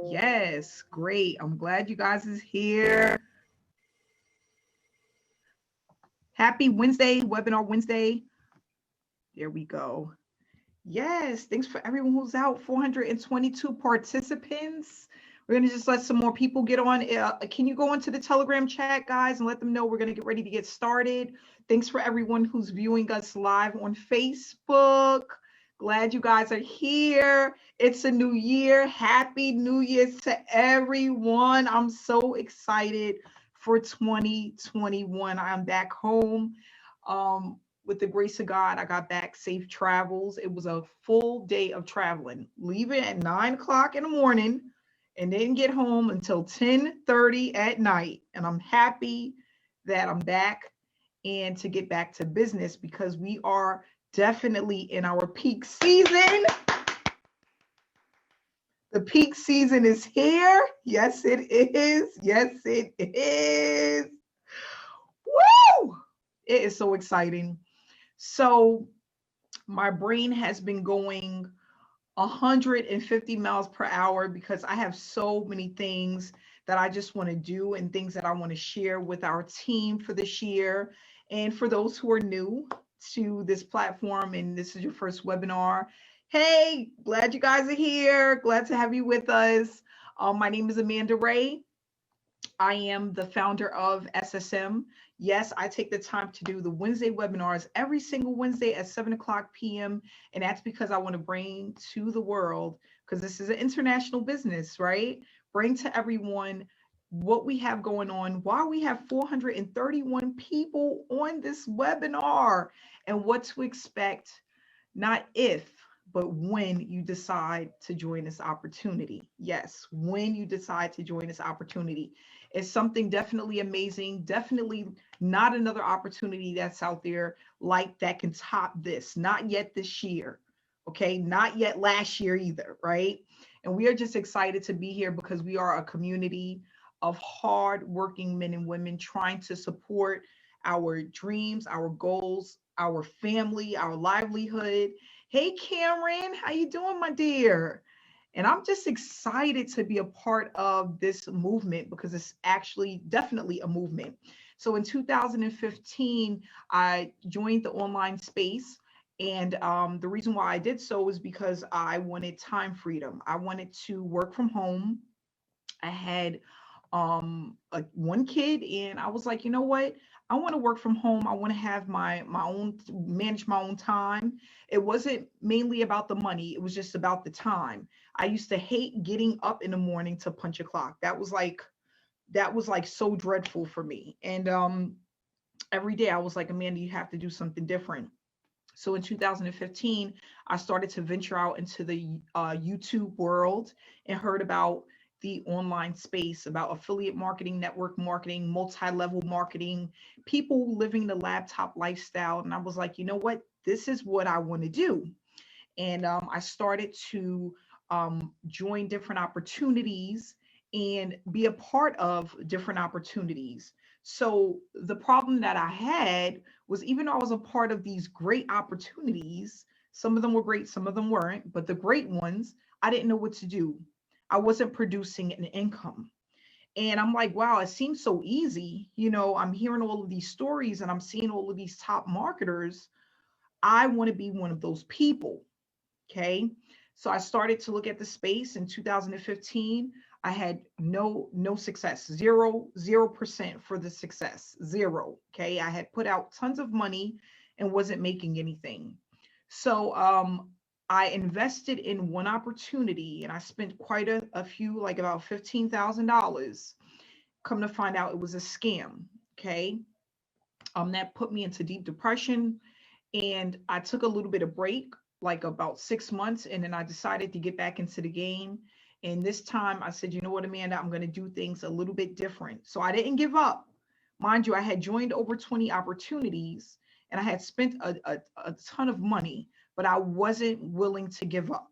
Yes, great. I'm glad you guys is here. Happy Wednesday, Webinar Wednesday. There we go. Yes, thanks for everyone who's out. 422 participants. We're going to just let some more people get on. Can you go into the Telegram chat, guys, and let them know we're going to get ready to get started? Thanks for everyone who's viewing us live on Facebook. Glad you guys are here. It's a new year. Happy New Year to everyone. I'm so excited for 2021. I'm back home. With the grace of God, I got back safe travels. It was a full day of traveling, leaving at 9 o'clock in the morning and didn't get home until 10:30 at night. And I'm happy that I'm back and to get back to business because we are definitely in our peak season. The peak season is here. Yes, it is. Yes, it is. Woo! It is so exciting. So my brain has been going 150 miles per hour because I have so many things that I just want to do and things that I want to share with our team for this year. And for those who are new to this platform and this is your first webinar, hey, glad you guys are here. Glad to have you with us. My name is Amanda Ray. I am the founder of SSM. Yes, I take the time to do the Wednesday webinars every single Wednesday at 7 o'clock p.m. And that's because I want to bring to the world, because this is an international business, right? Bring to everyone what we have going on, why we have 431 people on this webinar, and what to expect, not if, but when you decide to join this opportunity. Yes, when you decide to join this opportunity. It's something definitely amazing, definitely not another opportunity that's out there like that can top this. Not yet this year, okay? Not yet last year either, right? And we are just excited to be here because we are a community of hard-working men and women trying to support our dreams, our goals, our family, our livelihood. Hey, Cameron, how you doing, my dear? And I'm just excited to be a part of this movement because it's actually definitely a movement. So in 2015, I joined the online space. And the reason why I did so was because I wanted time freedom. I wanted to work from home. I had one kid and I was like, you know what, I want to work from home. I want to have my own, manage my own time. It wasn't mainly about the money, it was just about the time. I used to hate getting up in the morning to punch a clock. That was like so dreadful for me. And every day I was like, Amanda, you have to do something different. So in 2015, I started to venture out into the YouTube world and heard about the online space, about affiliate marketing, network marketing, multi-level marketing, people living the laptop lifestyle. And I was like, you know what? This is what I want to do. And I started to join different opportunities and be a part of different opportunities. So the problem that I had was, even though I was a part of these great opportunities, some of them were great, some of them weren't, but the great ones, I didn't know what to do. I wasn't producing an income. And I'm like, wow, it seems so easy. I'm hearing all of these stories and I'm seeing all of these top marketers. I want to be one of those people. Okay. So I started to look at the space in 2015. I had no success, 0% for the success, zero. Okay. I had put out tons of money and wasn't making anything. So I invested in one opportunity and I spent quite a few, like about $15,000. Come to find out it was a scam. Okay. That put me into deep depression, and I took a little bit of break, like about 6 months, and then I decided to get back into the game. And this time I said, you know what, Amanda, I'm going to do things a little bit different. So I didn't give up. Mind you, I had joined over 20 opportunities and I had spent a ton of money, but I wasn't willing to give up.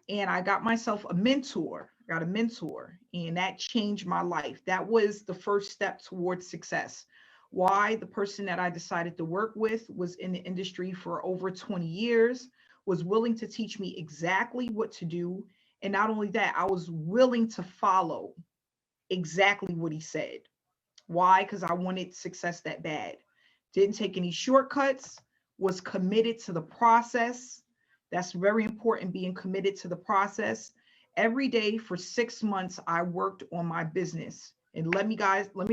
And I got myself a mentor, got a mentor, and that changed my life. That was the first step towards success. Why? The person that I decided to work with was in the industry for over 20 years, was willing to teach me exactly what to do And not only that, I was willing to follow exactly what he said. Why? Because I wanted success that bad. Didn't take any shortcuts, was committed to the process. That's very important, being committed to the process. Every day for 6 months, I worked on my business. And let me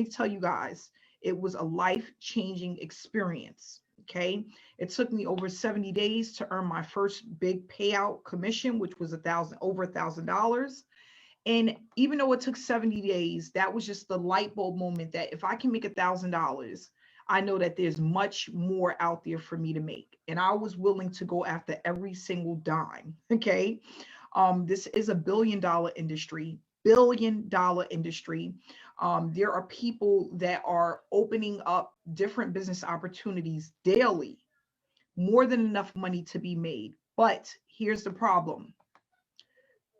tell you guys, it was a life-changing experience. Okay. It took me over 70 days to earn my first big payout commission, which was over $1,000. And even though it took 70 days, that was just the light bulb moment that if I can make $1,000, I know that there's much more out there for me to make. And I was willing to go after every single dime. Okay. This is a billion-dollar industry, billion-dollar industry. There are people that are opening up different business opportunities daily, more than enough money to be made. But here's the problem: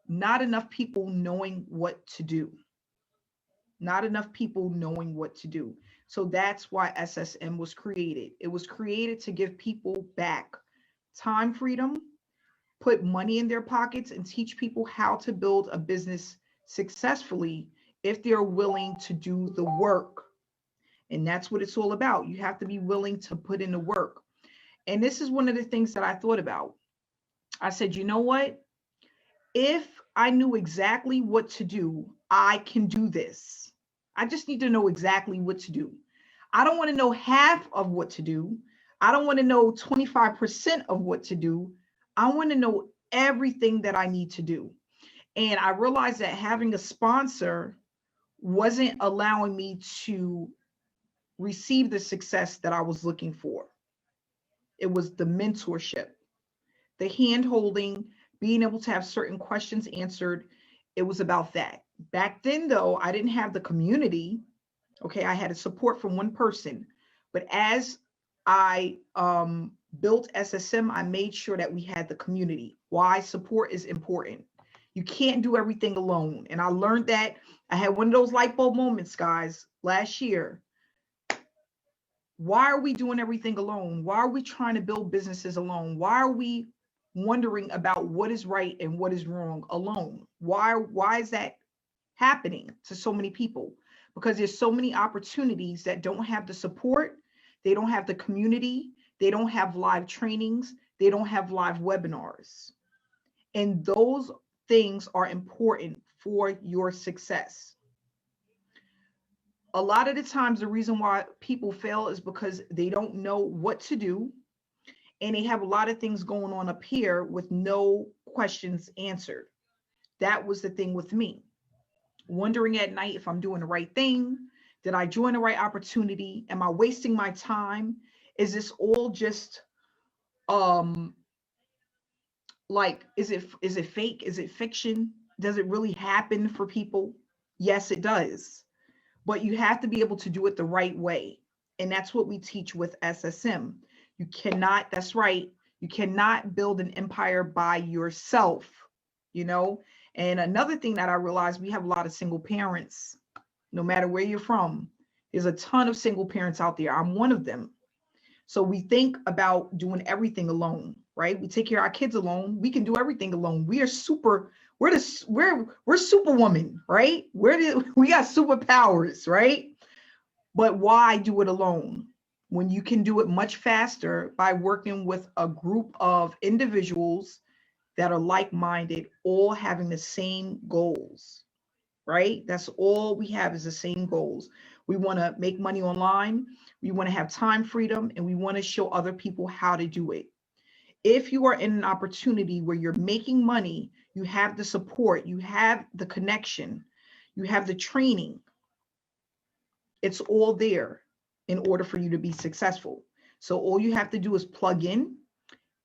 not enough people knowing what to do. Not enough people knowing what to do. So that's why SSM was created. It was created to give people back time freedom, put money in their pockets, and teach people how to build a business successfully if they're willing to do the work. And that's what it's all about. You have to be willing to put in the work. And this is one of the things that I thought about. I said, you know what? If I knew exactly what to do, I can do this. I just need to know exactly what to do. I don't want to know half of what to do. I don't want to know 25% of what to do. I want to know everything that I need to do. And I realized that having a sponsor wasn't allowing me to receive the success that I was looking for. It was the mentorship, the hand holding, being able to have certain questions answered. It was about that. Back then, though, I didn't have the community. Okay, I had a support from one person. But as I built SSM, I made sure that we had the community. Why? Support is important. You can't do everything alone. And I learned that. I had one of those light bulb moments, guys, last year. Why are we doing everything alone? Why are we trying to build businesses alone? Why are we wondering about what is right and what is wrong alone? Why is that happening to so many people? Because there's so many opportunities that don't have the support, they don't have the community, they don't have live trainings, they don't have live webinars. And those things are important for your success. A lot of the times, the reason why people fail is because they don't know what to do, and they have a lot of things going on up here with no questions answered. That was the thing with me. Wondering at night if I'm doing the right thing. Did I join the right opportunity? Am I wasting my time? Is this all just um like is it fake? Is it fiction? Does it really happen for people? Yes, it does. But you have to be able to do it the right way. And that's what we teach with SSM. You cannot, that's right, you cannot build an empire by yourself, you know? And another thing that I realized, we have a lot of single parents, no matter where you're from. There's a ton of single parents out there. I'm one of them. So we think about doing everything alone, right? We take care of our kids alone. We can do everything alone. We are super, we're superwoman, right? We got superpowers, right? But why do it alone when you can do it much faster by working with a group of individuals that are like-minded, all having the same goals, right? That's all we have, is the same goals. We want to make money online. We want to have time freedom, and we want to show other people how to do it. If you are in an opportunity where you're making money, you have the support, you have the connection, you have the training. It's all there in order for you to be successful. So all you have to do is plug in,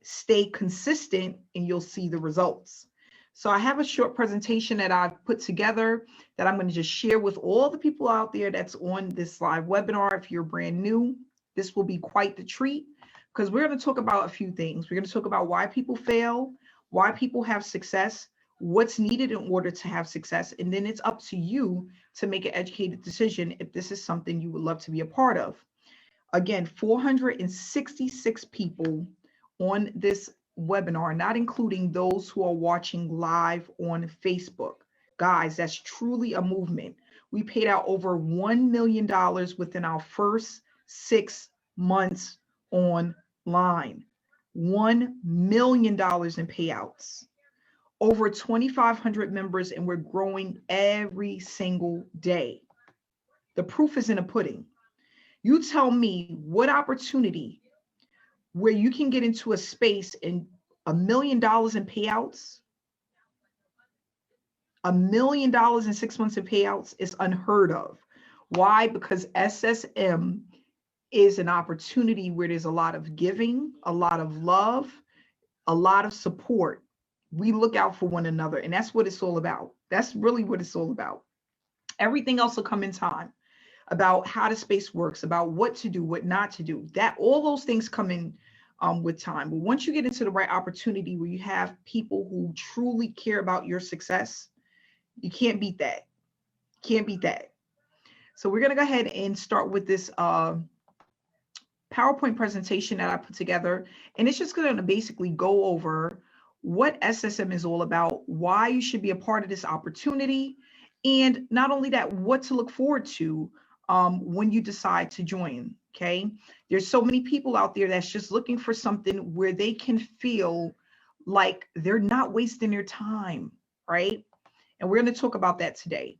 stay consistent, and you'll see the results. So I have a short presentation that I've put together that I'm going to just share with all the people out there that's on this live webinar. If you're brand new, this will be quite the treat, because we're going to talk about a few things. We're going to talk about why people fail, why people have success, what's needed in order to have success, and then it's up to you to make an educated decision if this is something you would love to be a part of. Again, 466 people on this webinar, not including those who are watching live on Facebook. Guys, that's truly a movement. We paid out over $1 million within our first 6 months online. $1 million in payouts. Over 2,500 members, and we're growing every single day. The proof is in the pudding. You tell me what opportunity where you can get into a space and $1 million in payouts, $1 million in 6 months of payouts is unheard of. Why? Because SSM is an opportunity where there's a lot of giving, a lot of love, a lot of support. We look out for one another, and that's what it's all about. That's really what it's all about. Everything else will come in time, about how the space works, about what to do, what not to do. That all those things come in with time. But once you get into the right opportunity where you have people who truly care about your success, you can't beat that. Can't beat that. So we're going to go ahead and start with this PowerPoint presentation that I put together. And it's just going to basically go over what SSM is all about, why you should be a part of this opportunity, and not only that, what to look forward to when you decide to join. Okay. There's so many people out there that's just looking for something where they can feel like they're not wasting their time, right? And we're going to talk about that today.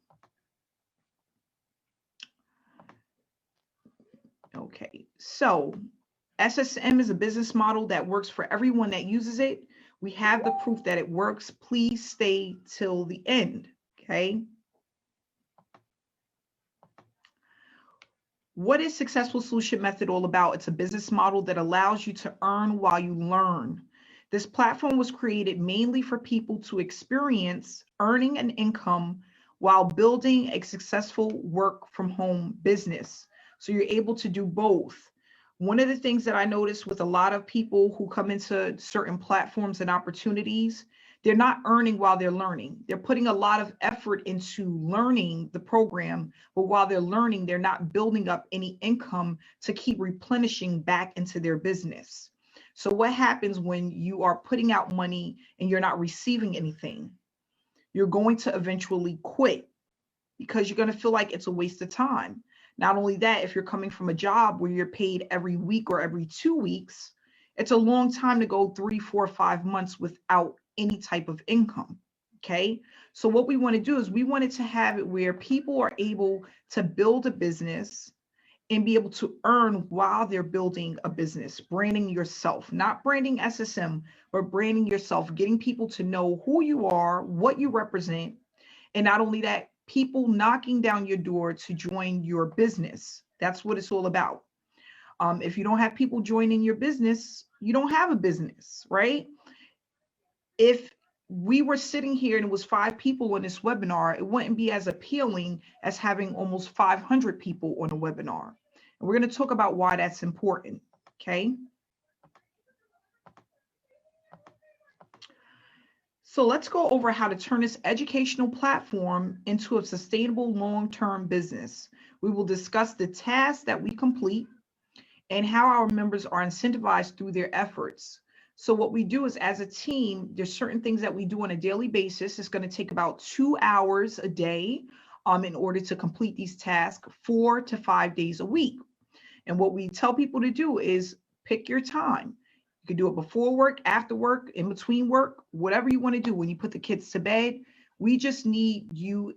Okay, so SSM is a business model that works for everyone that uses it. We have the proof that it works. Please stay till the end, okay? What is Successful Solution Method all about? It's a business model that allows you to earn while you learn. This platform was created mainly for people to experience earning an income while building a successful work from home business. So you're able to do both. One of the things that I noticed with a lot of people who come into certain platforms and opportunities, they're not earning while they're learning. They're putting a lot of effort into learning the program, but while they're learning, they're not building up any income to keep replenishing back into their business. So what happens when you are putting out money and you're not receiving anything? You're going to eventually quit because you're going to feel like it's a waste of time. Not only that, if you're coming from a job where you're paid every week or every 2 weeks, it's a long time to go 3, 4, 5 months without any type of income. Okay. So what we want to do is we wanted to have it where people are able to build a business and be able to earn while they're building a business, branding yourself, not branding SSM, but branding yourself, getting people to know who you are, what you represent. And not only that, people knocking down your door to join your business. That's what it's all about. If you don't have people joining your business, you don't have a business, right? If we were sitting here and it was 5 people on this webinar, it wouldn't be as appealing as having almost 500 people on a webinar. And we're going to talk about why that's important, okay? So let's go over how to turn this educational platform into a sustainable long-term business. We will discuss the tasks that we complete and how our members are incentivized through their efforts. So what we do is, as a team, there's certain things that we do on a daily basis. It's going to take about 2 hours a day in order to complete these tasks 4 to 5 days a week. And what we tell people to do is pick your time. You can do it before work, after work, in between work, whatever you want to do. When you put the kids to bed, we just need you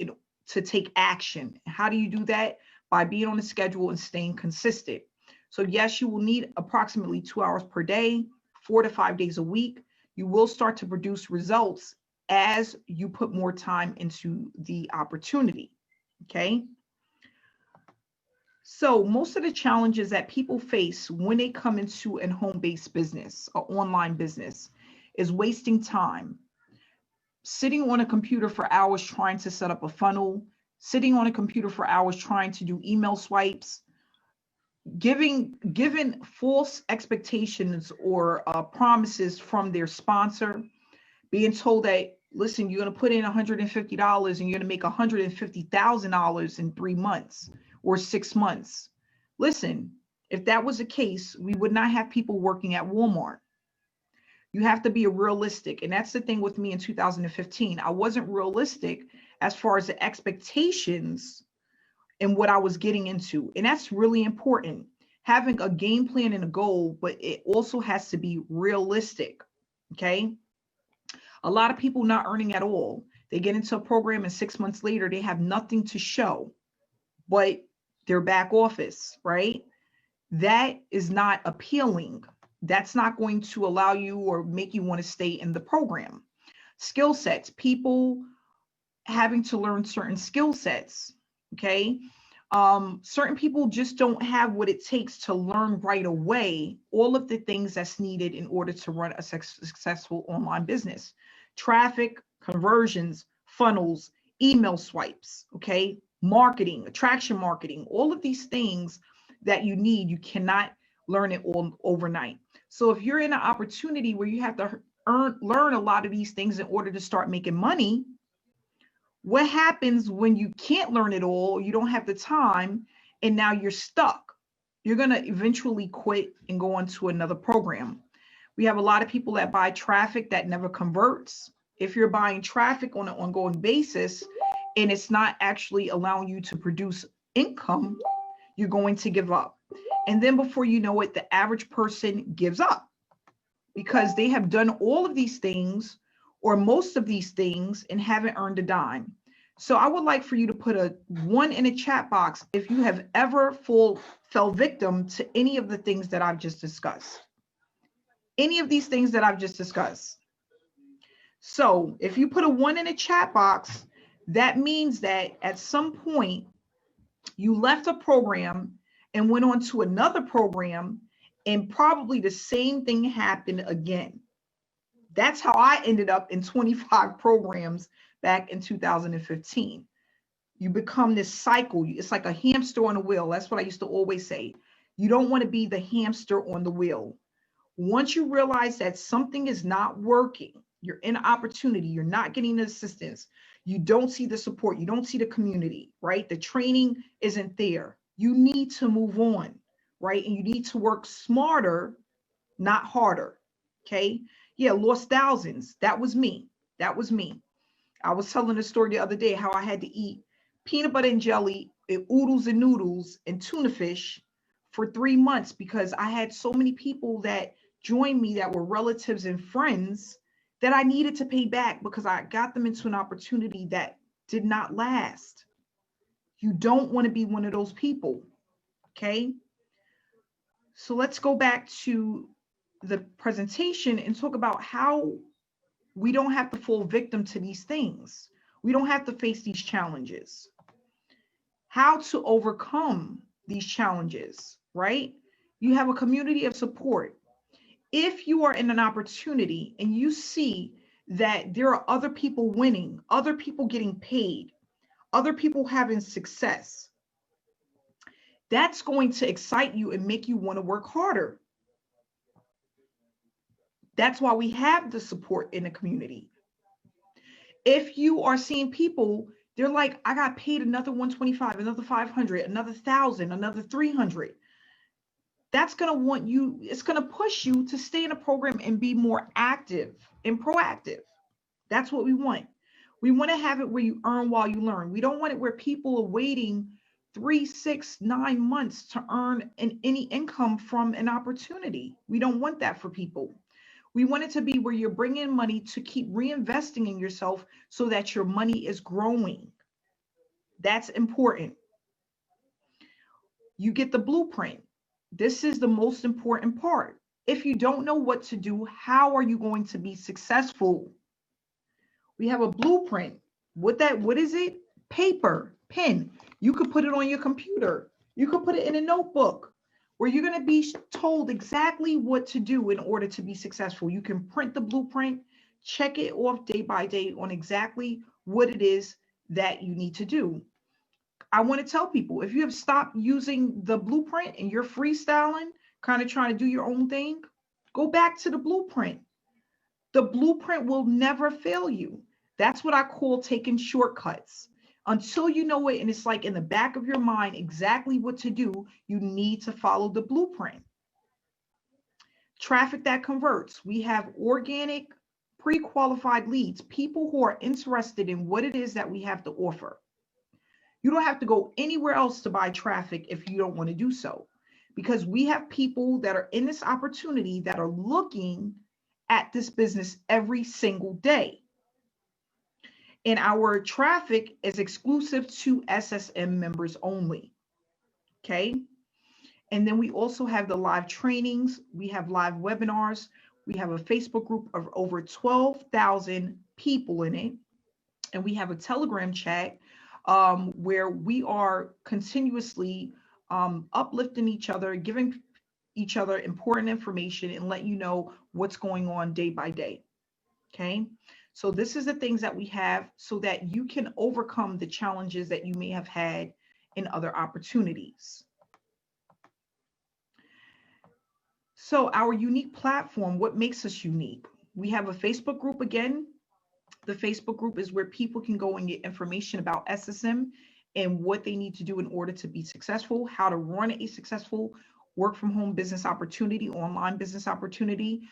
to take action. How do you do that? By being on a schedule and staying consistent. So yes, you will need approximately 2 hours per day, 4 to 5 days a week. You will start to produce results as you put more time into the opportunity, okay? So most of the challenges that people face when they come into a home-based business or online business is wasting time, sitting on a computer for hours trying to set up a funnel, sitting on a computer for hours trying to do email swipes, given false expectations or promises from their sponsor, being told that, listen, you're going to put in $150 and you're going to make $150,000 in 3 months or 6 months. Listen, if that was the case, we would not have people working at Walmart. You have to be realistic. And that's the thing with me in 2015. I wasn't realistic as far as the expectations and what I was getting into. And that's really important. Having a game plan and a goal, but it also has to be realistic. Okay. A lot of people not earning at all. They get into a program and 6 months later, they have nothing to show but their back office, right? That is not appealing. That's not going to allow you or make you want to stay in the program. Skill sets, people having to learn certain skill sets. Okay. Certain people just don't have what it takes to learn right away all of the things that's needed in order to run a successful online business. Traffic, conversions, funnels, email swipes, okay, marketing, attraction marketing, all of these things that you need, you cannot learn it all overnight. So if you're in an opportunity where you have to learn a lot of these things in order to start making money, what happens when you can't learn it all, you don't have the time, and now you're stuck? You're going to eventually quit and go on to another program. We have a lot of people that buy traffic that never converts. If you're buying traffic on an ongoing basis and it's not actually allowing you to produce income, you're going to give up. And then before you know it, the average person gives up because they have done all of these things or most of these things and haven't earned a dime. So I would like for you to put a 1 in a chat box if you have ever fell victim to any of the things that I've just discussed. Any of these things that I've just discussed. So if you put a 1 in a chat box, that means that at some point you left a program and went on to another program and probably the same thing happened again. That's how I ended up in 25 programs back in 2015. You become this cycle. It's like a hamster on a wheel. That's what I used to always say. You don't want to be the hamster on the wheel. Once you realize that something is not working, you're in an opportunity, you're not getting the assistance, you don't see the support, you don't see the community, right? The training isn't there. You need to move on, right? And you need to work smarter, not harder. Okay. Yeah, lost thousands. That was me. That was me. I was telling a story the other day how I had to eat peanut butter and jelly and oodles and noodles and tuna fish for 3 months because I had so many people that joined me that were relatives and friends that I needed to pay back because I got them into an opportunity that did not last. You don't want to be one of those people. Okay. So let's go back to the presentation and talk about how we don't have to fall victim to these things. We don't have to face these challenges. How to overcome these challenges, right? You have a community of support. If you are in an opportunity and you see that there are other people winning, other people getting paid, other people having success, that's going to excite you and make you want to work harder. That's why we have the support in the community. If you are seeing people, they're like, I got paid another 125, another 500, another 1,000, another 300. That's going to want you, it's going to push you to stay in a program and be more active and proactive. That's what we want. We want to have it where you earn while you learn. We don't want it where people are waiting 3, 6, 9 months to earn any income from an opportunity. We don't want that for people. We want it to be where you're bringing money to keep reinvesting in yourself so that your money is growing. That's important. You get the blueprint. This is the most important part. If you don't know what to do, how are you going to be successful? We have a blueprint. What is it? Paper, pen. You could put it on your computer. You could put it in a notebook where you're going to be told exactly what to do in order to be successful. You can print the blueprint, check it off day by day on exactly what it is that you need to do. I want to tell people, if you have stopped using the blueprint and you're freestyling, kind of trying to do your own thing, go back to the blueprint. The blueprint will never fail you. That's what I call taking shortcuts. Until you know it and it's like in the back of your mind exactly what to do, you need to follow the blueprint. Traffic that converts. We have organic, pre-qualified leads, people who are interested in what it is that we have to offer. You don't have to go anywhere else to buy traffic if you don't want to do so, because we have people that are in this opportunity that are looking at this business every single day. And our traffic is exclusive to SSM members only. Okay. And then we also have the live trainings, we have live webinars, we have a Facebook group of over 12,000 people in it, and we have a Telegram chat where we are continuously uplifting each other, giving each other important information, and let you know what's going on day by day. Okay. So this is the things that we have so that you can overcome the challenges that you may have had in other opportunities. So our unique platform, what makes us unique? We have a Facebook group again. The Facebook group is where people can go and get information about SSM and what they need to do in order to be successful, how to run a successful work from home business opportunity, online business opportunity.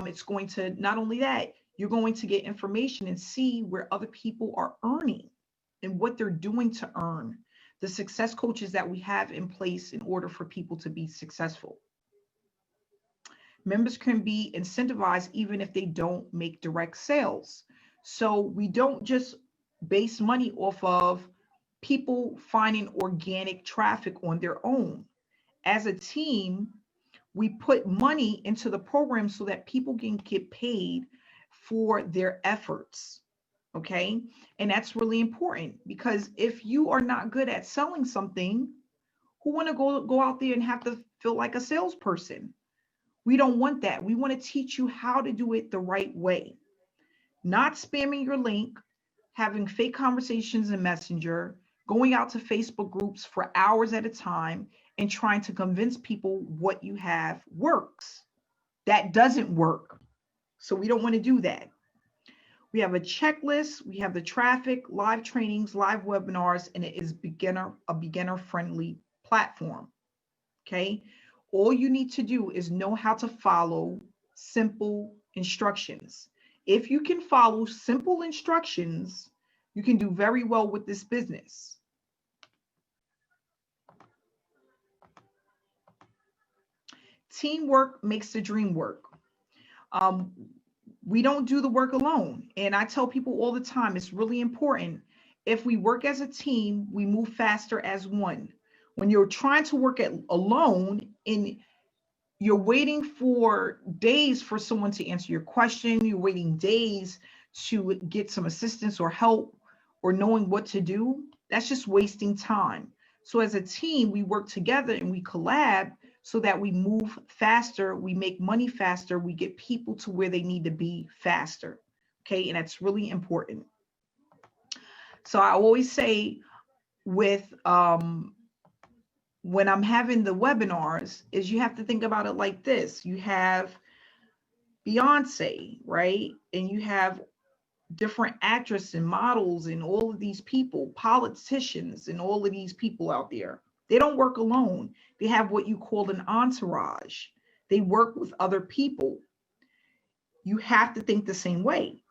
It's going to, not only that, you're going to get information and see where other people are earning and what they're doing to earn, the success coaches that we have in place in order for people to be successful. Members can be incentivized even if they don't make direct sales. So we don't just base money off of people finding organic traffic on their own. As a team, we put money into the program so that people can get paid for their efforts. Okay. And that's really important, because if you are not good at selling something, who want to go out there and have to feel like a salesperson? We don't want that. We want to teach you how to do it the right way, not spamming your link, having fake conversations in Messenger, going out to Facebook groups for hours at a time and trying to convince people what you have works. That doesn't work. So we don't want to do that. We have a checklist, we have the traffic, live trainings, live webinars, and it is a beginner friendly platform. Okay. All you need to do is know how to follow simple instructions. If you can follow simple instructions, you can do very well with this business. Teamwork makes the dream work. Um, we don't do the work alone. And I tell people all the time, it's really important. If we work as a team, we move faster as one. When you're trying to work alone and you're waiting for days for someone to answer your question, you're waiting days to get some assistance or help or knowing what to do, that's just wasting time. So as a team, we work together and we collab so that we move faster, we make money faster, we get people to where they need to be faster. Okay, and that's really important. So I always say with when I'm having the webinars is you have to think about it like this. You have Beyonce, right? And you have different actresses and models and all of these people, politicians and all of these people out there. They don't work alone. They have what you call an entourage. They work with other people. You have to think the same way.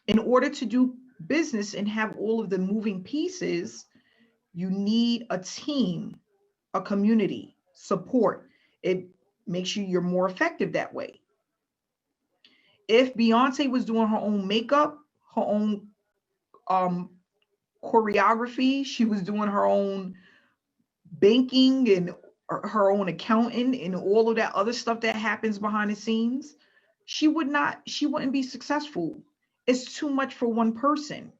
In order to do business and have all of the moving pieces, you need a team, a community, support. It makes you're more effective that way. If Beyonce was doing her own makeup, her own um, choreography, she was doing her own banking and her own accounting and all of that other stuff that happens behind the scenes, she wouldn't be successful. It's too much for one person.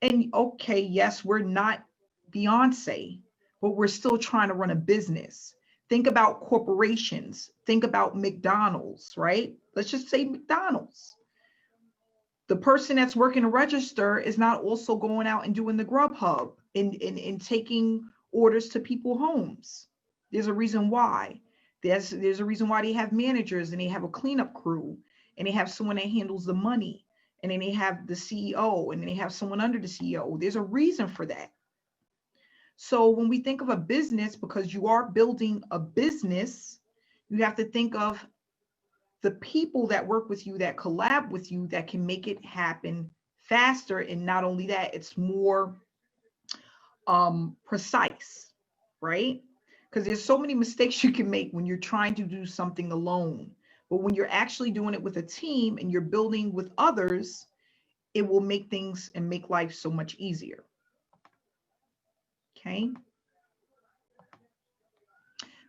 And okay, yes, we're not Beyonce, but we're still trying to run a business. Think about corporations. Think about McDonald's, right? Let's just say McDonald's. The person that's working to register is not also going out and doing the Grubhub and taking orders to people's homes. There's a reason why. There's a reason why they have managers and they have a cleanup crew and they have someone that handles the money and then they have the CEO and then they have someone under the CEO. There's a reason for that. So when we think of a business, because you are building a business, You have to think of the people that work with you, that collab with you, that can make it happen faster. And not only that, it's more precise, right? Because there's so many mistakes you can make when you're trying to do something alone. But when you're actually doing it with a team and you're building with others, it will make things and make life so much easier. Okay.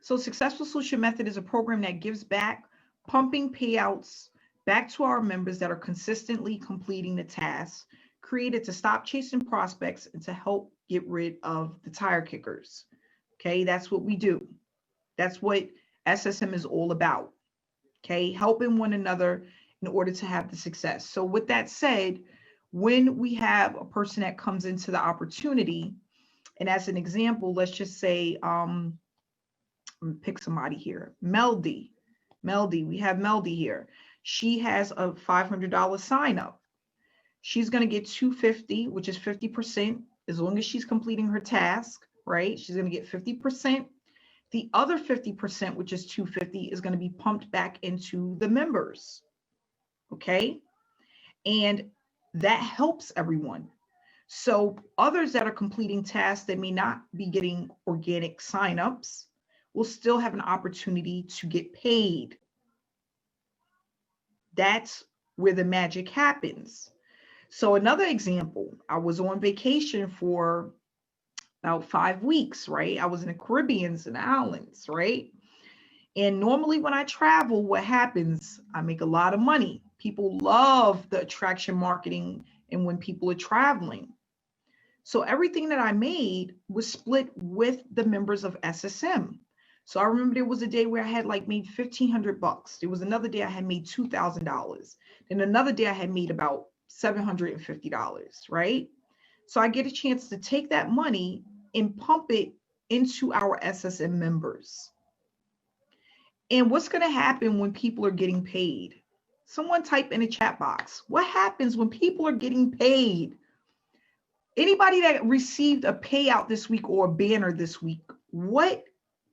So Successful Solution Method is a program that gives back, pumping payouts back to our members that are consistently completing the tasks, created to stop chasing prospects and to help get rid of the tire kickers. Okay, that's what we do. That's what SSM is all about. Okay, helping one another in order to have the success. So with that said, when we have a person that comes into the opportunity, and as an example, let's just say, pick somebody here, Meldy. We have Meldy here. She has a $500 sign up. She's going to get $250, which is 50%, as long as she's completing her task, right? She's going to get 50%. The other 50%, which is $250, is going to be pumped back into the members. Okay. And that helps everyone. So others that are completing tasks that may not be getting organic signups will still have an opportunity to get paid. That's where the magic happens. So another example, I was on vacation for about 5 weeks, right? I was in the Caribbeans and islands, right? And normally when I travel, what happens? I make a lot of money. People love the attraction marketing and when people are traveling. So everything that I made was split with the members of SSM. So I remember there was a day where I had like made $1,500. There was another day I had made $2,000. Then another day I had made about $750, right? So I get a chance to take that money and pump it into our SSM members. And what's going to happen when people are getting paid? Someone type in the chat box. What happens when people are getting paid? Anybody that received a payout this week or a banner this week,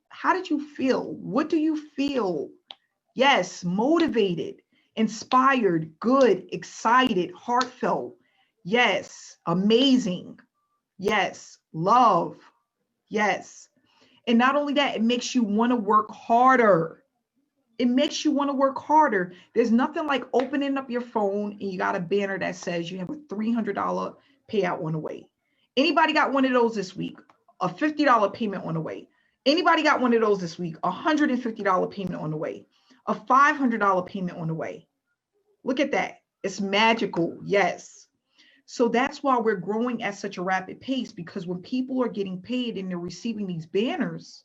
how did you feel? What do you feel? Yes, motivated, inspired, good, excited, heartfelt. Yes, amazing. Yes, love. Yes. And not only that, it makes you want to work harder. It makes you want to work harder. There's nothing like opening up your phone and you got a banner that says you have a $300 payout on the way. Anybody got one of those this week? A $50 payment on the way. Anybody got one of those this week? A $150 payment on the way. A $500 payment on the way. Look at that. It's magical. Yes. So that's why we're growing at such a rapid pace, because when people are getting paid and they're receiving these banners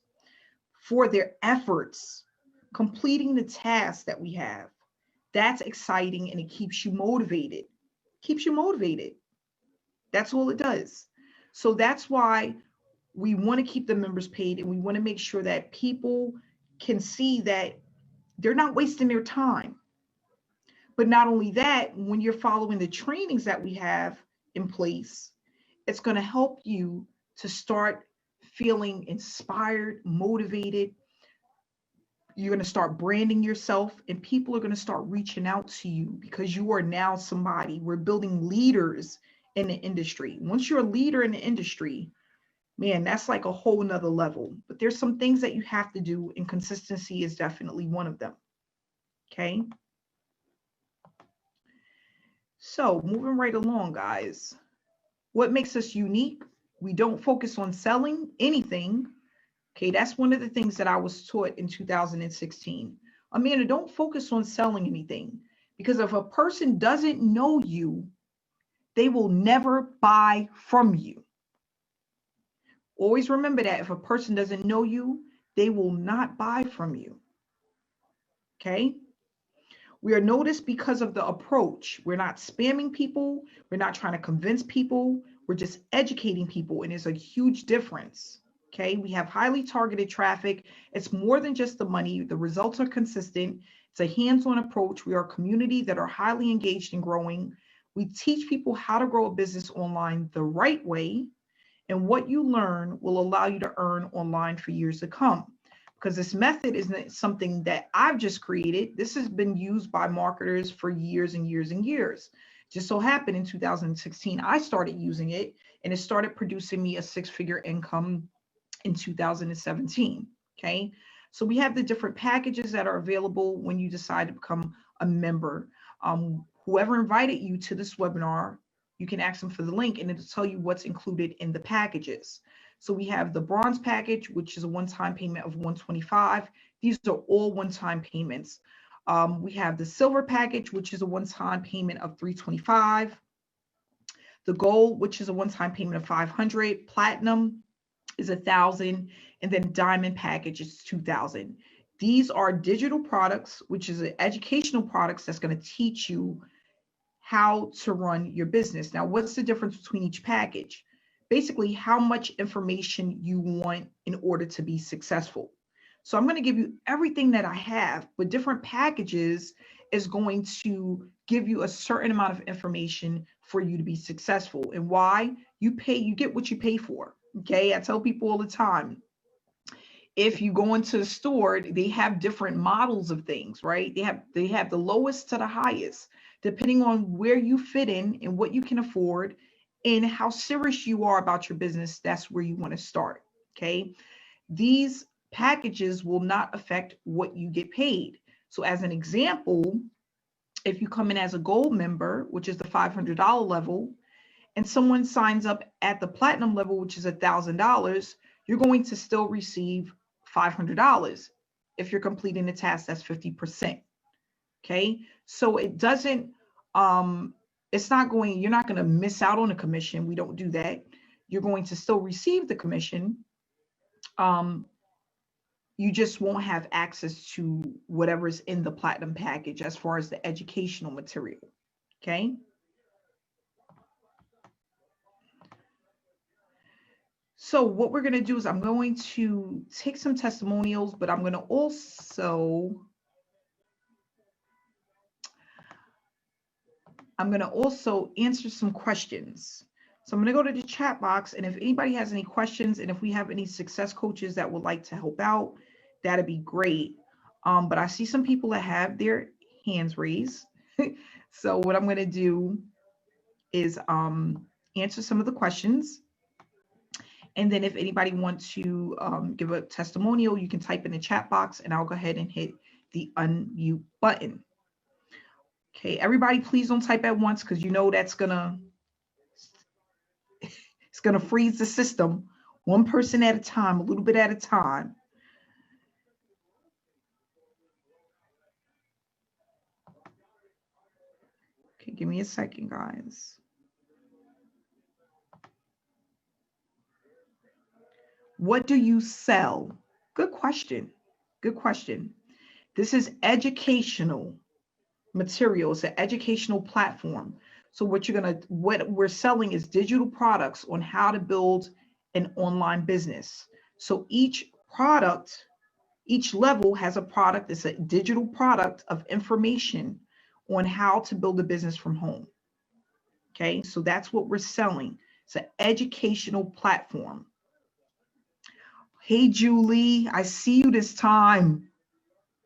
for their efforts, completing the tasks that we have, that's exciting and it keeps you motivated. Keeps you motivated. That's all it does. So that's why we want to keep the members paid, and we want to make sure that people can see that they're not wasting their time. But not only that, when you're following the trainings that we have in place, it's going to help you to start feeling inspired, motivated. You're going to start branding yourself, and people are going to start reaching out to you because you are now somebody. We're building leaders in the industry. Once you're a leader in the industry, man, that's like a whole nother level. But there's some things that you have to do, and consistency is definitely one of them. Okay. So moving right along, guys. What makes us unique? We don't focus on selling anything. Okay, that's one of the things that I was taught in 2016. Amanda, don't focus on selling anything, because if a person doesn't know you, they will never buy from you. Always remember that. If a person doesn't know you, they will not buy from you. Okay? We are noticed because of the approach. We're not spamming people. We're not trying to convince people. We're just educating people. And there's a huge difference. Okay. We have highly targeted traffic. It's more than just the money. The results are consistent. It's a hands-on approach. We are a community that are highly engaged and growing. We teach people how to grow a business online the right way. And what you learn will allow you to earn online for years to come. because this method isn't something that I've just created. This has been used by marketers for years and years and years. Just so happened in 2016, I started using it, and it started producing me a six-figure income in 2017. Okay. So we have the different packages that are available when you decide to become a member. Whoever invited you to this webinar, you can ask them for the link and it'll tell you what's included in the packages. So we have the bronze package, which is a one-time payment of $125. These are all one-time payments. We have the silver package, which is a one-time payment of $325. The gold, which is a one-time payment of $500. Platinum is $1,000, and then diamond package is $2,000. These are digital products, which is an educational products that's going to teach you how to run your business. Now, what's the difference between each package? Basically, how much information you want in order to be successful. So I'm going to give you everything that I have, but different packages is going to give you a certain amount of information for you to be successful. And why? You get what you pay for. Okay. I tell people all the time, if you go into the store, they have different models of things, right? They have the lowest to the highest, depending on where you fit in and what you can afford and how serious you are about your business. That's where you want to start. Okay. These packages will not affect what you get paid. So as an example, if you come in as a gold member, which is the $500 level, and someone signs up at the platinum level, which is $1,000, you're going to still receive $500. If you're completing the task, that's 50%. Okay. So it doesn't, you're not going to miss out on a commission. We don't do that. You're going to still receive the commission. You just won't have access to whatever's in the platinum package as far as the educational material. Okay. So what we're going to do is I'm going to take some testimonials, but I'm going to also answer some questions. So I'm going to go to the chat box, and if anybody has any questions, and if we have any success coaches that would like to help out, that'd be great. But I see some people that have their hands raised. So what I'm going to do is answer some of the questions. And then if anybody wants to give a testimonial, you can type in the chat box and I'll go ahead and hit the unmute button. Okay, everybody, please don't type at once because you know that's gonna freeze the system. One person at a time, a little bit at a time. Okay, give me a second, guys. What do you sell? Good question. Good question. This is educational material. It's an educational platform. So what we're selling is digital products on how to build an online business. So each product, each level has a product. It's a digital product of information on how to build a business from home. Okay, so that's what we're selling. It's an educational platform. Hey, Julie, I see you this time.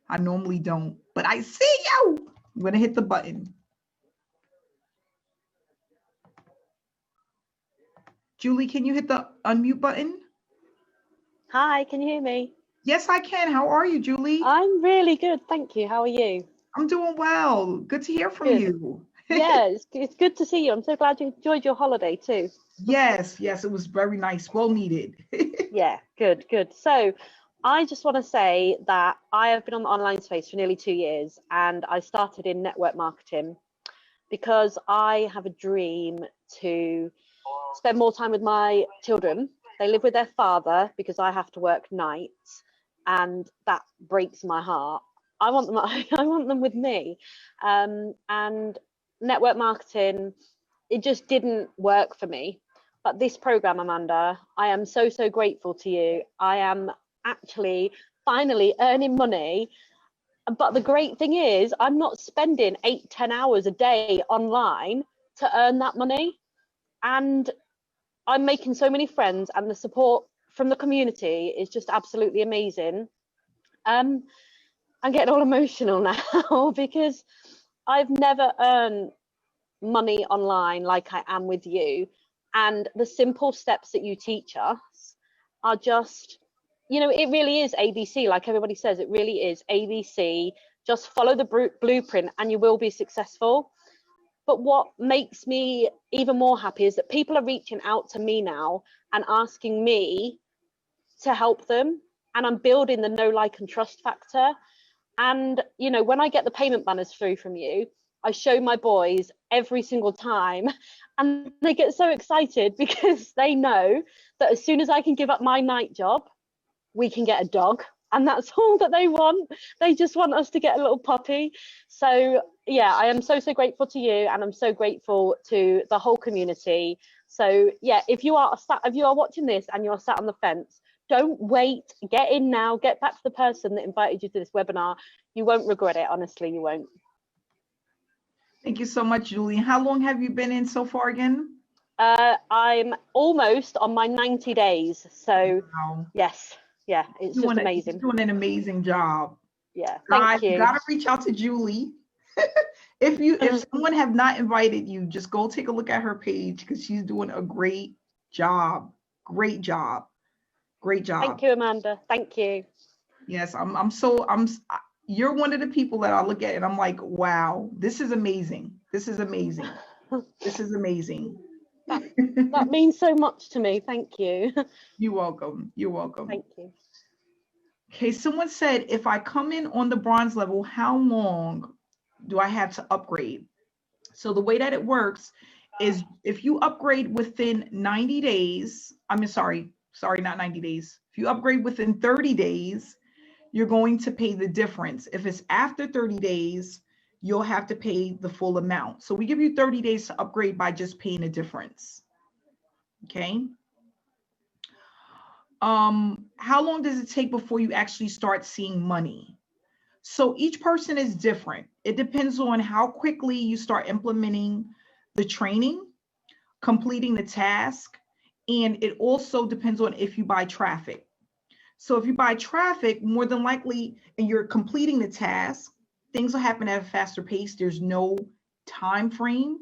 I normally don't, but I see you. I'm going to hit the button. Julie, can you hit the unmute button? Hi, can you hear me? Yes, I can. How are you, Julie? I'm really good, thank you. How are you? I'm doing well. Good to hear from you. Yeah, it's good to see you. I'm so glad you enjoyed your holiday too. Yes, it was very nice. Well needed. Yeah, good. So I just want to say that I have been on the online space for nearly 2 years, and I started in network marketing because I have a dream to spend more time with my children. They live with their father because I have to work nights, and that breaks my heart. I want them with me. And network marketing, it just didn't work for me. But this program, Amanda, I am so grateful to you. I am actually finally earning money. But the great thing is, I'm not spending 8-10 hours a day online to earn that money. And I'm making so many friends, and the support from the community is just absolutely amazing. I'm getting all emotional now because I've never earned money online like I am with you. And the simple steps that you teach us are just, it really is ABC. Like everybody says, it really is ABC. Just follow the blueprint and you will be successful. But what makes me even more happy is that people are reaching out to me now and asking me to help them. And I'm building the know, like, and trust factor. And, when I get the payment banners through from you, I show my boys every single time and they get so excited because they know that as soon as I can give up my night job, we can get a dog. And that's all that they want. They just want us to get a little puppy. So yeah, I am so, so grateful to you. And I'm so grateful to the whole community. So yeah, if you are watching this and you're sat on the fence, don't wait, get in now, get back to the person that invited you to this webinar. You won't regret it, honestly, you won't. Thank you so much, Julie. How long have you been in so far again? I'm almost on my 90 days. So wow. Yes, yeah, it's just amazing. You're doing an amazing job. Yeah, thank you. You gotta reach out to Julie. If someone have not invited you, just go take a look at her page because she's doing a great job. Great job. Great job. Thank you, Amanda. Thank you. Yes, you're one of the people that I look at and I'm like, wow, this is amazing. This is amazing. This is amazing. That means so much to me. Thank you. You're welcome. You're welcome. Thank you. Okay, someone said, if I come in on the bronze level, how long do I have to upgrade? So the way that it works is if you upgrade within 90 days, sorry, not 90 days. If you upgrade within 30 days, you're going to pay the difference. If it's after 30 days, you'll have to pay the full amount. So we give you 30 days to upgrade by just paying the difference. Okay. How long does it take before you actually start seeing money? So each person is different. It depends on how quickly you start implementing the training, completing the task, and it also depends on if you buy traffic. So if you buy traffic, more than likely, and you're completing the task, things will happen at a faster pace. There's no time frame.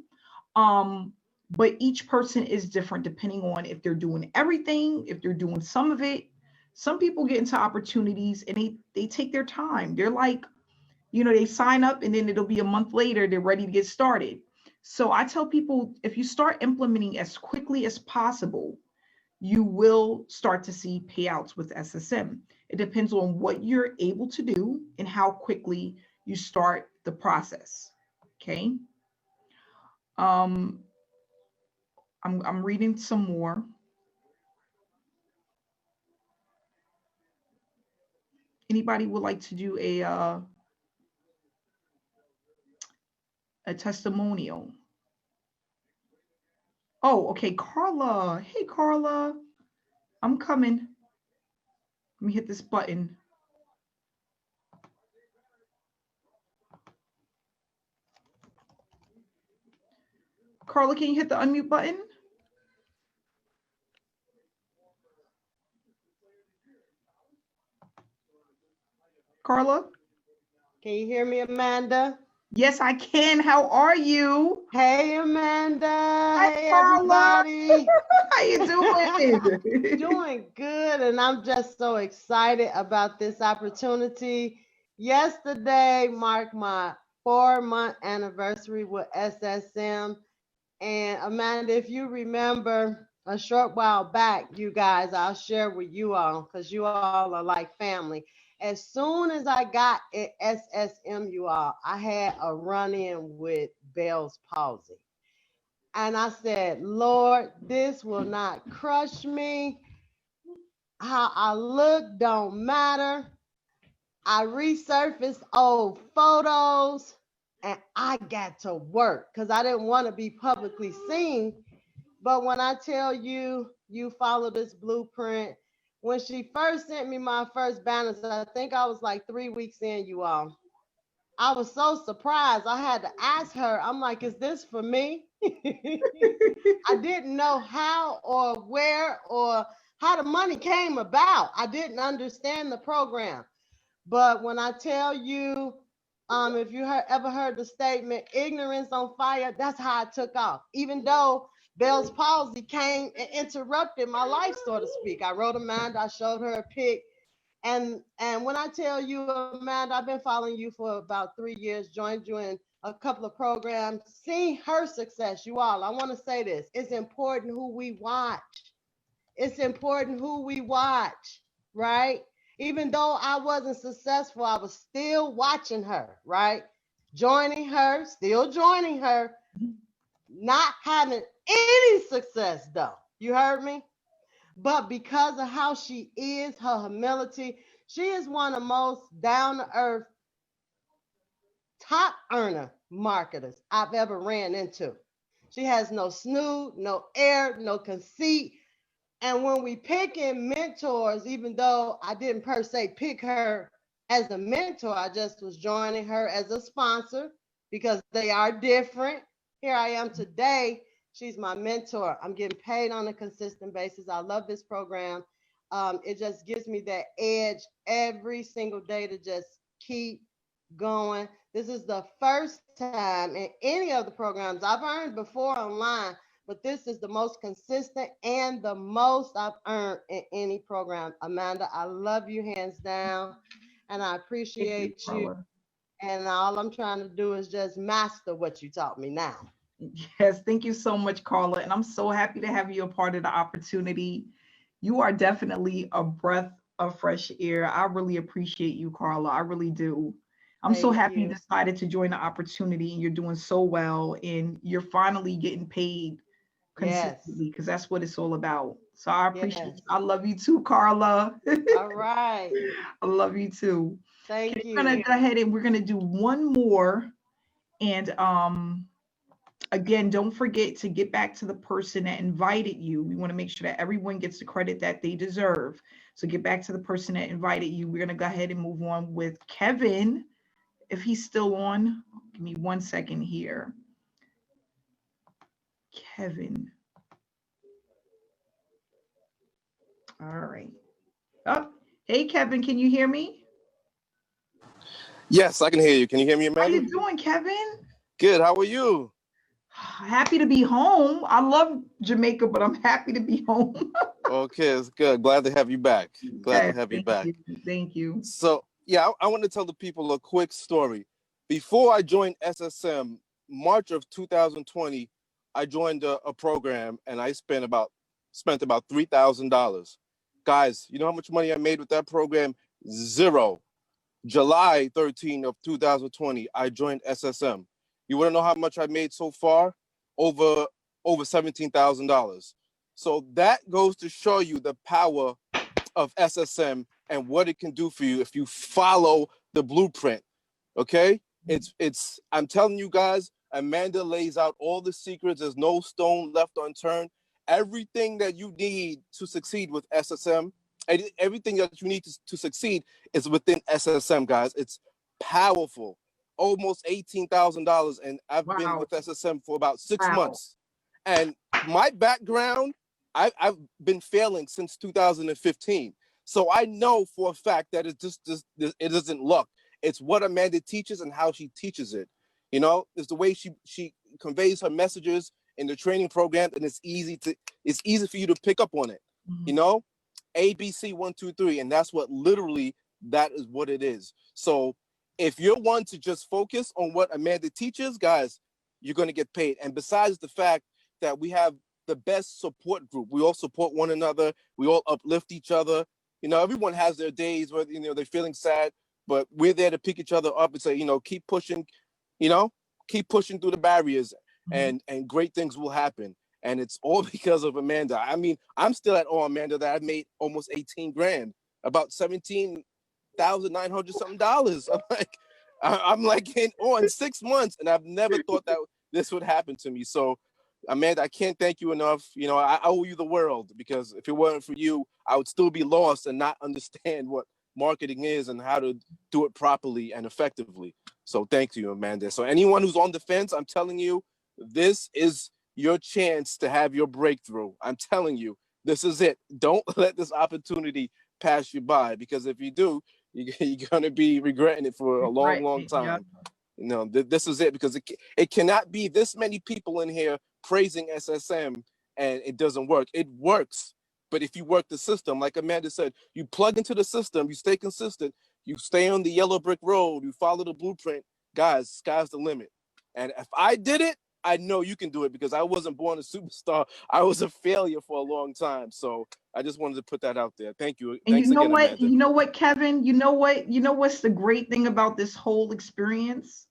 But each person is different depending on if they're doing everything, if they're doing some of it. Some people get into opportunities and they take their time. They're like, they sign up and then it'll be a month later, they're ready to get started. So I tell people, if you start implementing as quickly as possible, you will start to see payouts with SSM. It depends on what you're able to do and how quickly you start the process. Okay. I'm reading some more. Anybody would like to do a testimonial? Oh, okay, Carla. Hey, Carla. I'm coming. Let me hit this button. Carla, can you hit the unmute button? Carla? Can you hear me, Amanda? Yes, I can. How are you? Hey, Amanda. Hi, hey, Carla. everybody. How you doing? Doing good, and I'm just so excited about this opportunity. Yesterday marked my 4-month anniversary with SSM. And Amanda, if you remember a short while back, you guys, I'll share with you all because you all are like family. As soon as I got at SSM, you all, I had a run-in with Bell's palsy. And I said, Lord, this will not crush me. How I look don't matter. I resurfaced old photos and I got to work because I didn't want to be publicly seen. But when I tell you, you follow this blueprint, when she first sent me my first banners, I think I was like 3 weeks in, you all. I was so surprised. I had to ask her, I'm like, is this for me? I didn't know how or where or how the money came about. I didn't understand the program. But when I tell you, if you ever heard the statement, ignorance on fire, that's how I took off. Even though Bell's palsy came and interrupted my life, so to speak. I wrote Amanda, I showed her a pic. And when I tell you, Amanda, I've been following you for about 3 years, joined you in a couple of programs, seeing her success, you all, I want to say this. It's important who we watch. It's important who we watch, right? Even though I wasn't successful, I was still watching her, right? Joining her, still joining her, not having any success though. You heard me? But because of how she is, her humility, she is one of the most down to earth, top earner marketers I've ever ran into. She has no snoot, no air, no conceit. And when we picking mentors, even though I didn't per se pick her as a mentor, I just was joining her as a sponsor because they are different. Here I am today. She's my mentor. I'm getting paid on a consistent basis. I love this program. It just gives me that edge every single day to just keep going. This is the first time in any of the programs I've earned before online, but this is the most consistent and the most I've earned in any program. Amanda, I love you hands down, and I appreciate you. And all I'm trying to do is just master what you taught me now. Yes, thank you so much, Carla. And I'm so happy to have you a part of the opportunity. You are definitely a breath of fresh air. I really appreciate you, Carla. I really do. I'm so Thank happy you you. decided to join the opportunity and you're doing so well and you're finally getting paid Yes. consistently because that's what it's all about. So I appreciate Yes. you. I love you too, Carla. All right. I love you too. Okay, Thank we're gonna you. go ahead and we're gonna do one more. And again, don't forget to get back to the person that invited you. We want to make sure that everyone gets the credit that they deserve. So get back to the person that invited you. We're going to go ahead and move on with Kevin. If he's still on, give me 1 second here. Kevin. All right. Oh, hey, Kevin, can you hear me? Yes, I can hear you. Can you hear me, How Amanda? you doing, Kevin? Good. How are you? Happy to be home. I love Jamaica, but I'm happy to be home. Okay, it's good. Glad to have you back. Glad to Yes, have you thank back. you. Thank you. So, yeah, I want to tell the people a quick story. Before I joined SSM, March of 2020, I joined a program and I spent about $3,000. Guys, you know how much money I made with that program? Zero. July 13 of 2020, I joined SSM. You want to know how much I made so far? Over $17,000. So that goes to show you the power of SSM and what it can do for you if you follow the blueprint. Okay? It's I'm telling you guys, Amanda lays out all the secrets. There's no stone left unturned. Everything that you need to succeed with SSM, everything that you need to succeed is within SSM, guys. It's powerful. Almost $18,000, and I've been Wow. with SSM for about 6 Wow. months. And my background, I've been failing since 2015. So I know for a fact that it it isn't luck. It's what Amanda teaches and how she teaches it. You know, it's the way she conveys her messages in the training program, and it's easy for you to pick up on it. Mhm. You know, ABC 1, 2, 3, and that's what literally that is what it is. So if you're one to just focus on what Amanda teaches, guys, you're going to get paid. And besides the fact that we have the best support group, we all support one another, we all uplift each other. You know, everyone has their days where, you know, they're feeling sad, but we're there to pick each other up and say, you know, keep pushing, you know, keep pushing through the barriers, and great things will happen. And it's all because of Amanda. I mean, I'm still at all Amanda that I made almost 18 grand, about 17,900 something dollars. I'm like in 6 months, and I've never thought that this would happen to me. So, Amanda, I can't thank you enough. You know, I owe you the world, because if it weren't for you, I would still be lost and not understand what marketing is and how to do it properly and effectively. So thank you, Amanda. So anyone who's on the fence, I'm telling you, this is your chance to have your breakthrough. I'm telling you, this is it. Don't let this opportunity pass you by, because if you do, you're gonna be regretting it for a long, long time. You know, this is it, because it cannot be this many people in here praising SSM and it doesn't work. It works, but if you work the system, like Amanda said, you plug into the system, you stay consistent, you stay on the yellow brick road, you follow the blueprint, guys, sky's the limit. And if I did it, I know you can do it, because I wasn't born a superstar. I was a failure for a long time. So I just wanted to put that out there. Thank you. And Thanks you know again, what? Amanda. You know what, Kevin? You know what's the great thing about this whole experience?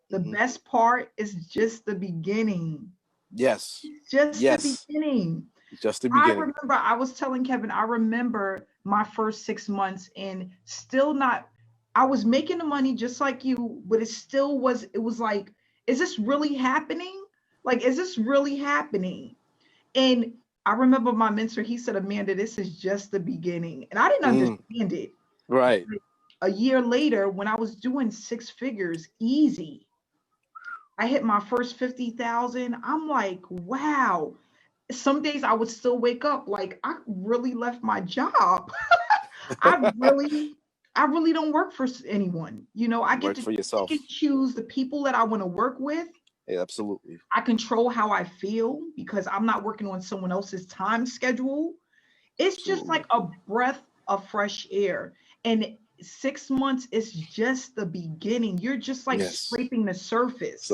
The best part is just the beginning. Yes. Just the beginning. Just the beginning. I remember, I was telling Kevin, I remember my first 6 months and still not, I was making the money just like you, but it was like, is this really happening? Like, is this really happening? And I remember my mentor, he said, Amanda, this is just the beginning. And I didn't understand it. Right. A year later, when I was doing 6 figures easy, I hit my first 50,000. I'm like, wow. Some days I would still wake up like I really left my job. I really don't work for anyone. You know, I get to for yourself. pick and choose the people that I want to work with. Yeah, absolutely. I control how I feel because I'm not working on someone else's time schedule. It's just like a breath of fresh air. And 6 months is just the beginning. You're just like scraping the surface.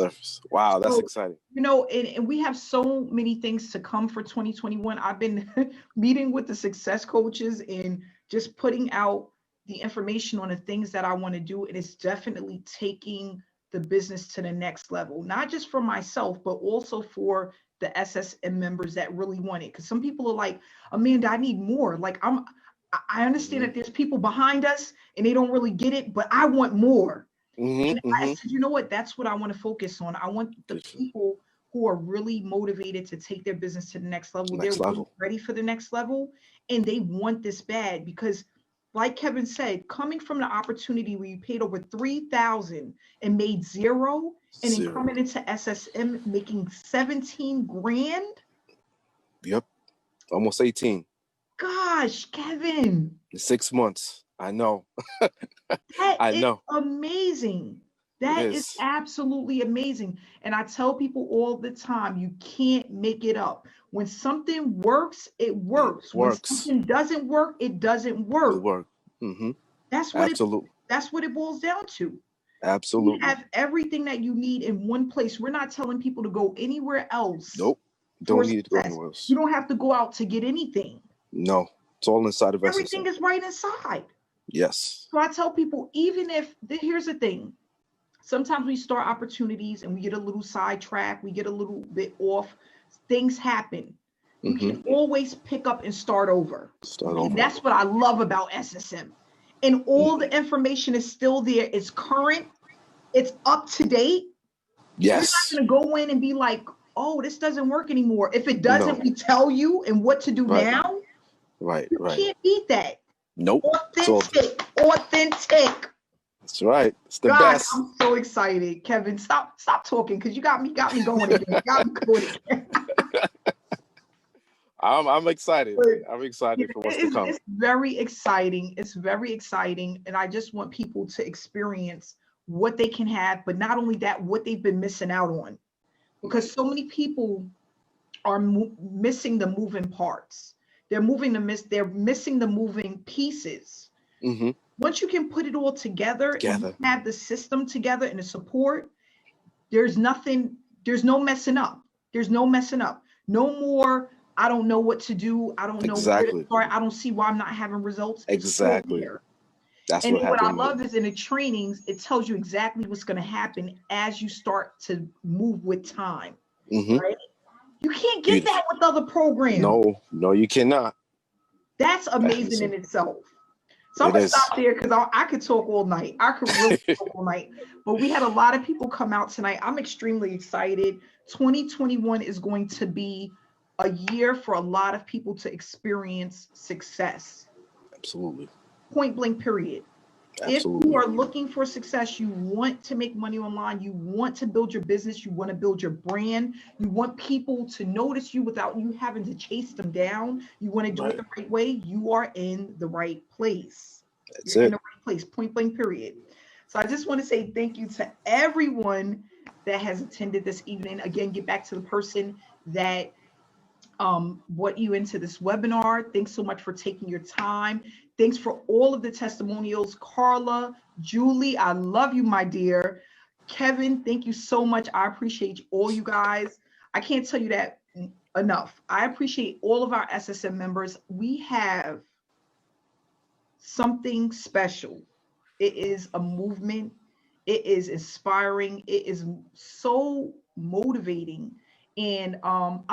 Wow, that's exciting. You know, and we have so many things to come for 2021. I've been meeting with the success coaches and just putting out the information on the things that I want to do. And it's definitely taking the business to the next level, not just for myself, but also for the SSM members that really want it. Because some people are like, Amanda, I need more. Like, I understand that there's people behind us and they don't really get it, but I want more. And I said, you know what? That's what I want to focus on. I want the people who are really motivated to take their business to the next level. They're really ready for the next level, and they want this bad because, like Kevin said, coming from the opportunity where you paid over 3,000 and made zero, and then coming into SSM making 17 grand. Yep, almost 18. Gosh, Kevin. 6 months. I know. I know. Amazing. That is absolutely amazing. And I tell people all the time, you can't make it up. When something works, it works. When something doesn't work, it doesn't work. That's what it boils down to. Absolutely. You have everything that you need in one place. We're not telling people to go anywhere else. Nope. Don't need to go anywhere else. You don't have to go out to get anything. No. It's all inside of us. Everything is right inside. Yes. So I tell people, even if, here's the thing, sometimes we start opportunities and we get a little sidetracked, we get a little bit off, things happen. You can always pick up and start over. And that's what I love about SSM. And all the information is still there. It's current. It's up to date. Yes. You're not going to go in and be like, oh, this doesn't work anymore. If it doesn't, we tell you and what to do now. You can't beat that. Nope. Authentic. That's right. It's the best. I'm so excited. Kevin, stop talking because you got me going again. I'm excited. I'm excited for what's to come. It's very exciting. It's very exciting. And I just want people to experience what they can have, but not only that, what they've been missing out on. Because so many people are missing the moving parts. They're missing the moving pieces. Once you can put it all together and you have the system together and the support, there's no messing up. There's no messing up. No more, I don't know what to do. I don't know where to start. I don't see why I'm not having results. Exactly. That's what I love is in the trainings, it tells you exactly what's going to happen as you start to move with time. Right? You can't get that with other programs. No, you cannot. That's amazing in itself. So I'm going to stop there because I could talk all night. I could really talk all night. But we had a lot of people come out tonight. I'm extremely excited. 2021 is going to be a year for a lot of people to experience success. Absolutely. Point blank, period. Absolutely. If you are looking for success, you want to make money online, you want to build your business, you want to build your brand, you want people to notice you without you having to chase them down, you want to do it the right way, you are in the right place. That's You're in it. the right place, point blank, period. So I just want to say thank you to everyone that has attended this evening. Again, get back to the person that brought you into this webinar. Thanks so much for taking your time. Thanks for all of the testimonials. Carla, Julie, I love you, my dear. Kevin, thank you so much. I appreciate all you guys. I can't tell you that enough. I appreciate all of our SSM members. We have something special. It is a movement. It is inspiring. It is so motivating. And I'm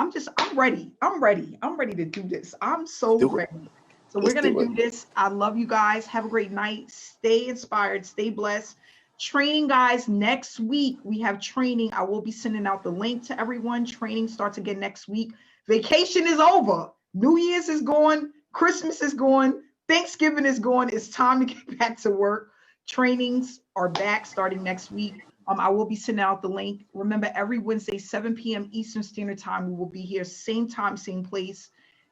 ready. I'm ready to do this. I'm so Do it. ready. So we're Let's gonna do it. do this. I love you guys. Have a great night. Stay inspired, stay blessed. Training, guys, next week we have training. I will be sending out the link to everyone. Training starts again next week. Vacation is over. New Year's is gone. Christmas is gone. Thanksgiving is gone. It's time to get back to work. Trainings are back starting next week. I will be sending out the link. Remember, every Wednesday, 7 p.m. Eastern Standard Time, we will be here, same time, same place.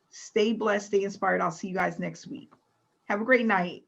Stay blessed, stay inspired. I'll see you guys next week. Have a great night.